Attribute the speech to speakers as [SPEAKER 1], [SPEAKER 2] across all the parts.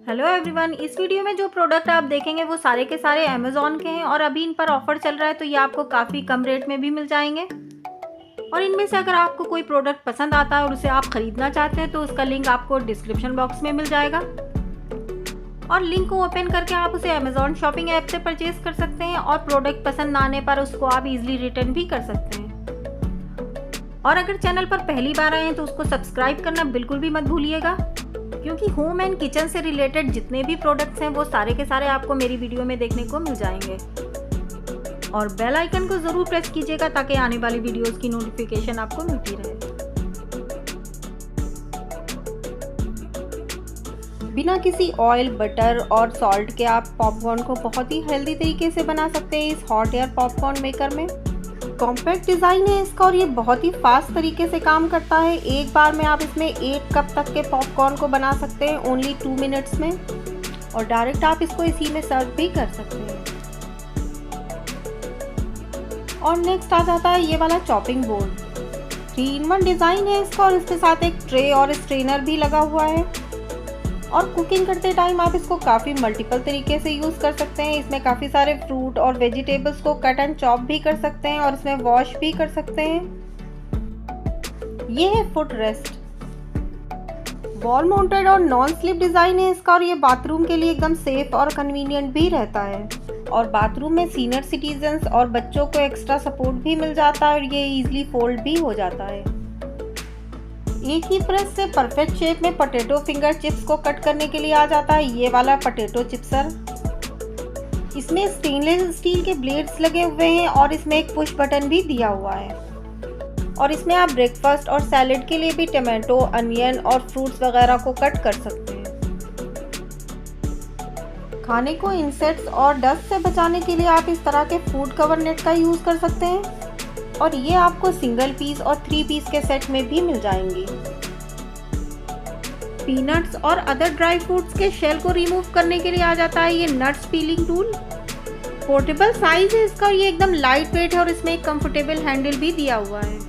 [SPEAKER 1] Hello everyone, इस video में जो प्रोडक्ट आप देखेंगे वो सारे के सारे अमेज़ॉन के हैं और अभी इन पर ऑफर चल रहा है तो ये आपको काफ़ी कम रेट में भी मिल जाएंगे। और इनमें से अगर आपको कोई प्रोडक्ट पसंद आता है और उसे आप ख़रीदना चाहते हैं तो उसका लिंक आपको डिस्क्रिप्शन बॉक्स में मिल जाएगा और लिंक को ओपन करके आप उसे अमेज़ॉन शॉपिंग ऐप से परचेज़ कर सकते हैं और प्रोडक्ट पसंद ना आने पर उसको आप ईजिली रिटर्न भी कर सकते हैं। और अगर चैनल पर पहली बार आए हैं तो उसको सब्सक्राइब करना बिल्कुल भी मत भूलिएगा, क्योंकि होम एंड किचन से रिलेटेड जितने भी प्रोडक्ट्स हैं वो सारे के सारे आपको मेरी वीडियो में देखने को मिल जाएंगे। और बेल आइकन को ज़रूर प्रेस कीजिएगा ताकि आने वाली वीडियोस की नोटिफिकेशन आपको मिलती रहे। बिना किसी ऑयल, बटर और सॉल्ट के आप पॉपकॉर्न को बहुत ही हेल्दी तरीके से बना सकते हैं इस हॉट एयर पॉपकॉर्न मेकर में। कॉम्पैक्ट डिज़ाइन है इसका और ये बहुत ही फास्ट तरीके से काम करता है। एक बार में आप इसमें 8 कप तक के पॉपकॉर्न को बना सकते हैं ओनली 2 मिनट्स में, और डायरेक्ट आप इसको इसी में सर्व भी कर सकते हैं। और नेक्स्ट आ जाता है ये वाला चॉपिंग बोर्ड। 3-in-1 डिज़ाइन है इसका और इसके साथ एक ट्रे और स्ट्रेनर भी लगा हुआ है। और कुकिंग करते टाइम आप इसको काफ़ी मल्टीपल तरीके से यूज़ कर सकते हैं। इसमें काफ़ी सारे फ्रूट और वेजिटेबल्स को कट एंड चॉप भी कर सकते हैं और इसमें वॉश भी कर सकते हैं। ये है फुट रेस्ट। वॉल माउंटेड और नॉन स्लिप डिज़ाइन है इसका और ये बाथरूम के लिए एकदम सेफ और कन्वीनियंट भी रहता है। और बाथरूम में सीनियर सिटीजन्स और बच्चों को एक्स्ट्रा सपोर्ट भी मिल जाता है और ये ईजिली फोल्ड भी हो जाता है। एक ही प्रेस से परफेक्ट शेप में पोटैटो फिंगर चिप्स को कट करने के लिए आ जाता है ये वाला पोटैटो चिप्सर। इसमें स्टेनलेस स्टील के ब्लेड्स लगे हुए हैं और इसमें एक पुश बटन भी दिया हुआ है। और इसमें आप ब्रेकफास्ट और सैलेड के लिए भी टमाटो, अनियन और फ्रूट्स वगैरह को कट कर सकते हैं। खाने को इंसेक्ट्स और डस्ट से बचाने के लिए आप इस तरह के फूड कवर नेट का यूज़ कर सकते हैं और ये आपको सिंगल पीस और 3 पीस के सेट में भी मिल जाएंगी। पीनट्स और अदर ड्राई फ्रूट्स के शेल को रिमूव करने के लिए आ जाता है ये nuts piling tool. Portable size है इसका और ये एकदम लाइट वेट है और इसमें एक कंफर्टेबल हैंडल भी दिया हुआ है।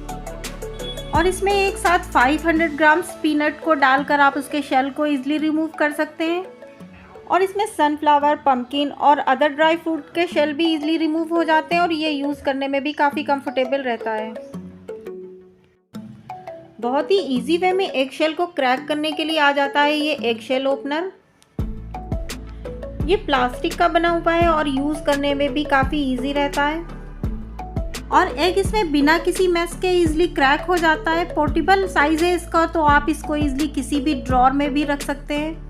[SPEAKER 1] और इसमें एक साथ 500 ग्राम्स पीनट को डालकर आप उसके शेल को इजीली रिमूव कर सकते हैं। और इसमें सनफ्लावर, पंपकिन और अदर ड्राई फ्रूट के शेल भी इजीली रिमूव हो जाते हैं और ये यूज़ करने में भी काफ़ी कंफर्टेबल रहता है। बहुत ही इजी वे में एग शेल को क्रैक करने के लिए आ जाता है ये एग शेल ओपनर। ये प्लास्टिक का बना हुआ है और यूज़ करने में भी काफ़ी इजी रहता है और एग इसमें बिना किसी मेस के इजीली क्रैक हो जाता है। पोर्टेबल साइज है इसका तो आप इसको इजीली किसी भी ड्रॉर में भी रख सकते हैं।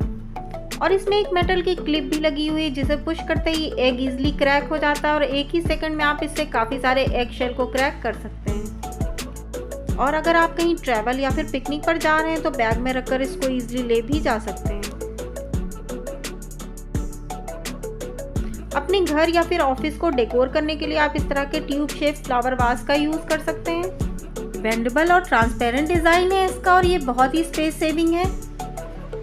[SPEAKER 1] और इसमें एक मेटल की क्लिप भी लगी हुई है जिसे पुश करते ही एग इजीली क्रैक हो जाता है और एक ही सेकंड में आप इससे काफ़ी सारे एग शेल को क्रैक कर सकते हैं। और अगर आप कहीं ट्रैवल या फिर पिकनिक पर जा रहे हैं तो बैग में रखकर इसको इजीली ले भी जा सकते हैं। अपने घर या फिर ऑफिस को डेकोर करने के लिए आप इस तरह के ट्यूब शेप फ्लावर वास का यूज़ कर सकते हैं। बेंडेबल और ट्रांसपेरेंट डिज़ाइन है इसका और ये बहुत ही स्पेस सेविंग है।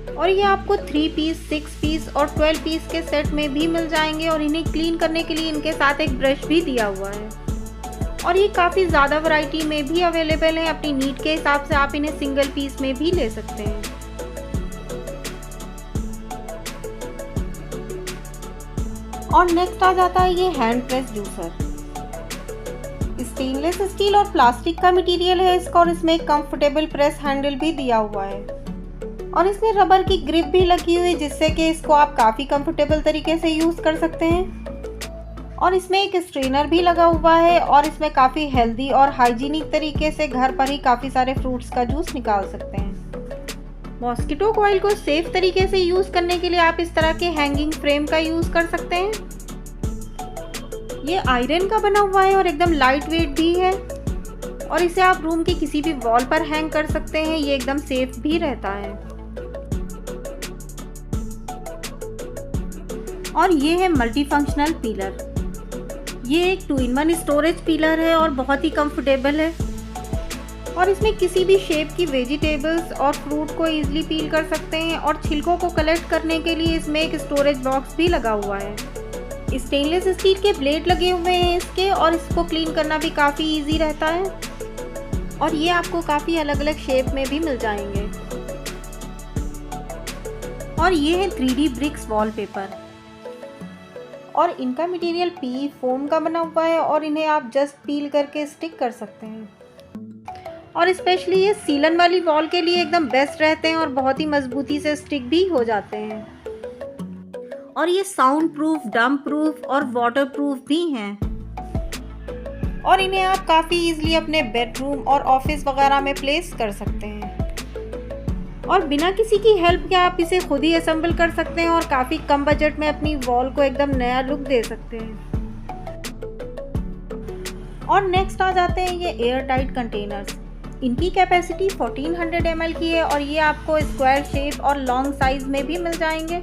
[SPEAKER 1] और ये आपको 3 पीस, 6 पीस और 12 पीस के सेट में भी मिल जाएंगे और इन्हें क्लीन करने के लिए इनके साथ एक ब्रश भी दिया हुआ है। और ये काफ़ी ज़्यादा वैरायटी में भी अवेलेबल है। अपनी नीड के हिसाब से आप इन्हें सिंगल पीस में भी ले सकते हैं। और नेक्स्ट आ जाता है ये hand press juicer. Stainless steel और प्लास्टिक का मटेरियल है इसका और इसमें एक कंफर्टेबल प्रेस हैंडल भी दिया हुआ है। और इसमें रबर की ग्रिप भी लगी हुई है जिससे कि इसको आप काफ़ी कंफर्टेबल तरीके से यूज़ कर सकते हैं। और इसमें एक स्ट्रेनर भी लगा हुआ है और इसमें काफ़ी हेल्दी और हाइजीनिक तरीके से घर पर ही काफ़ी सारे फ्रूट्स का जूस निकाल सकते हैं। मॉस्किटो कॉइल को सेफ तरीके से यूज़ करने के लिए आप इस तरह के हैंगिंग फ्रेम का यूज़ कर सकते हैं। ये आयरन का बना हुआ है और एकदम लाइट वेट भी है और इसे आप रूम के किसी भी वॉल पर हैंग कर सकते हैं। ये एकदम सेफ भी रहता है। और ये है मल्टी फंक्शनल पीलर। ये एक 2-in-1 स्टोरेज पीलर है और बहुत ही कंफर्टेबल है। और इसमें किसी भी शेप की वेजिटेबल्स और फ्रूट को इजीली पील कर सकते हैं। और छिलकों को कलेक्ट करने के लिए इसमें एक स्टोरेज बॉक्स भी लगा हुआ है। स्टेनलेस स्टील के ब्लेड लगे हुए हैं इसके और इसको क्लीन करना भी काफ़ी इजी रहता है। और ये आपको काफ़ी अलग अलग शेप में भी मिल जाएंगे। और ये है 3D ब्रिक्स वॉलपेपर और इनका मटेरियल पी फोम का बना हुआ है और इन्हें आप जस्ट पील करके स्टिक कर सकते हैं। और स्पेशली ये सीलन वाली वॉल के लिए एकदम बेस्ट रहते हैं और बहुत ही मजबूती से स्टिक भी हो जाते हैं। और ये साउंड प्रूफ, डंप प्रूफ और वाटर प्रूफ भी हैं और इन्हें आप काफ़ी इजीली अपने बेडरूम और ऑफिस वगैरह में प्लेस कर सकते हैं और बिना किसी की हेल्प के आप इसे खुद ही असेंबल कर सकते हैं और काफ़ी कम बजट में अपनी वॉल को एकदम नया लुक दे सकते हैं। और नेक्स्ट आ जाते हैं ये एयर टाइट कंटेनर्स। इनकी कैपेसिटी 1400 ml की है और ये आपको स्क्वायर शेप और लॉन्ग साइज में भी मिल जाएंगे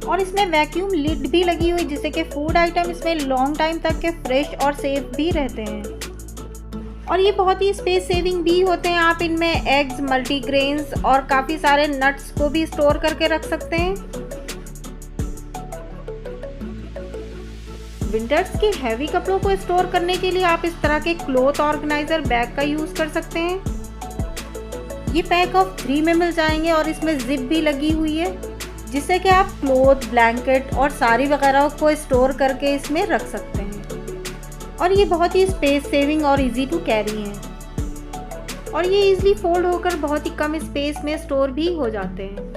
[SPEAKER 1] और इसमें वैक्यूम लिड भी लगी हुई जिससे कि फूड आइटम इसमें लॉन्ग टाइम तक के फ्रेश और सेफ भी रहते हैं। और ये बहुत ही स्पेस सेविंग भी होते हैं। आप इनमें एग्स, मल्टीग्रेन्स और काफ़ी सारे नट्स को भी स्टोर करके रख सकते हैं। विंटर्स के हैवी कपड़ों को स्टोर करने के लिए आप इस तरह के क्लॉथ ऑर्गेनाइजर बैग का यूज़ कर सकते हैं। ये पैक ऑफ 3 में मिल जाएंगे और इसमें जिप भी लगी हुई है जिससे कि आप क्लॉथ, ब्लैंकेट और साड़ी वगैरह को स्टोर करके इसमें रख सकते हैं। और ये बहुत ही स्पेस सेविंग और इजी टू कैरी हैं और ये इजीली फोल्ड होकर बहुत ही कम स्पेस में स्टोर भी हो जाते हैं।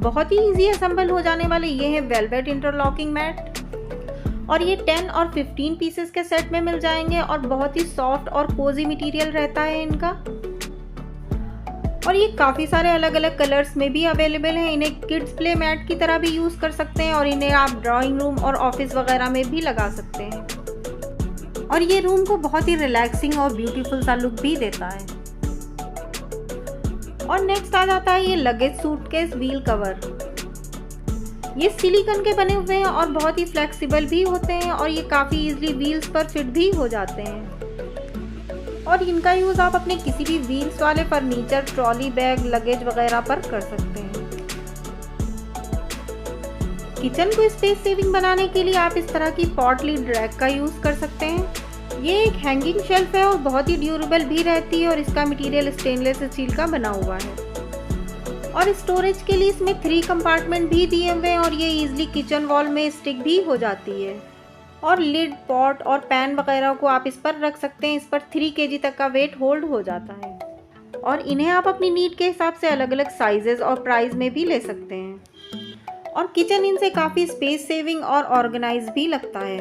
[SPEAKER 1] बहुत ही इजी असेंबल हो जाने वाले ये हैं वेलवेट इंटरलॉकिंग मैट और ये 10 और 15 पीसेस के सेट में मिल जाएंगे और बहुत ही सॉफ्ट और कोजी मटेरियल रहता है इनका और ये काफ़ी सारे अलग अलग कलर्स में भी अवेलेबल हैं। इन्हें किड्स प्ले मैट की तरह भी यूज़ कर सकते हैं और इन्हें आप ड्राइंग रूम और ऑफिस वगैरह में भी लगा सकते हैं और ये रूम को बहुत ही रिलैक्सिंग और ब्यूटीफुल सा लुक भी देता है। और नेक्स्ट आ जाता है ये लगेज सूटकेस व्हील कवर। ये सिलिकॉन के बने हुए हैं और बहुत ही फ्लेक्सिबल भी होते हैं और ये काफ़ी इजीली व्हील्स पर फिट भी हो जाते हैं और इनका यूज़ आप अपने किसी भी व्हील्स वाले फर्नीचर, ट्रॉली बैग, लगेज वगैरह पर कर सकते हैं। किचन को स्पेस सेविंग बनाने के लिए आप इस तरह की पॉट लिड रैक का यूज़ कर सकते हैं। ये एक हैंगिंग शेल्फ है और बहुत ही ड्यूरेबल भी रहती है और इसका मटेरियल स्टेनलेस स्टील का बना हुआ है और स्टोरेज के लिए इसमें 3 कंपार्टमेंट भी दिए हुए हैं और ये इजीली किचन वॉल में स्टिक भी हो जाती है और लिड, पॉट और पैन वगैरह को आप इस पर रख सकते हैं। इस पर 3 kg तक का वेट होल्ड हो जाता है और इन्हें आप अपनी नीड के हिसाब से अलग अलग साइजेस और प्राइस में भी ले सकते हैं और किचन इनसे काफ़ी स्पेस सेविंग और ऑर्गेनाइज भी लगता है।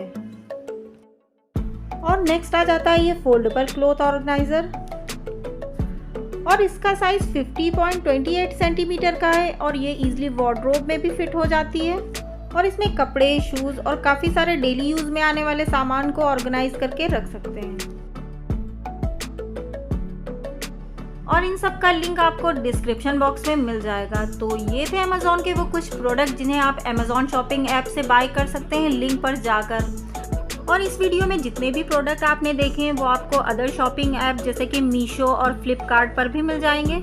[SPEAKER 1] और नेक्स्ट आ जाता है ये फोल्डेबल क्लॉथ ऑर्गेनाइजर और इसका साइज 50.28 सेंटीमीटर का है और ये इजीली वार्डरोब में भी फिट हो जाती है और इसमें कपड़े, शूज़ और काफ़ी सारे डेली यूज़ में आने वाले सामान को ऑर्गेनाइज करके रख सकते हैं। और इन सब का लिंक आपको डिस्क्रिप्शन बॉक्स में मिल जाएगा। तो ये थे अमेज़ॉन के वो कुछ प्रोडक्ट जिन्हें आप अमेज़ॉन शॉपिंग ऐप से बाय कर सकते हैं लिंक पर जाकर। और इस वीडियो में जितने भी प्रोडक्ट आपने देखे हैं वो आपको अदर शॉपिंग ऐप जैसे कि मीशो और फ्लिपकार्ट पर भी मिल जाएंगे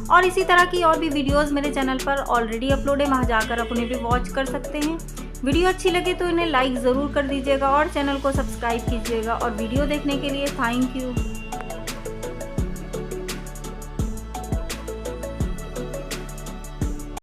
[SPEAKER 1] और इसी तरह की और भी वीडियोस मेरे चैनल पर ऑलरेडी अपलोड है, वहाँ जाकर आप उन्हें भी वॉच कर सकते हैं। वीडियो अच्छी लगे तो इन्हें लाइक ज़रूर कर दीजिएगा और चैनल को सब्सक्राइब कीजिएगा और वीडियो देखने के लिए थैंक यू।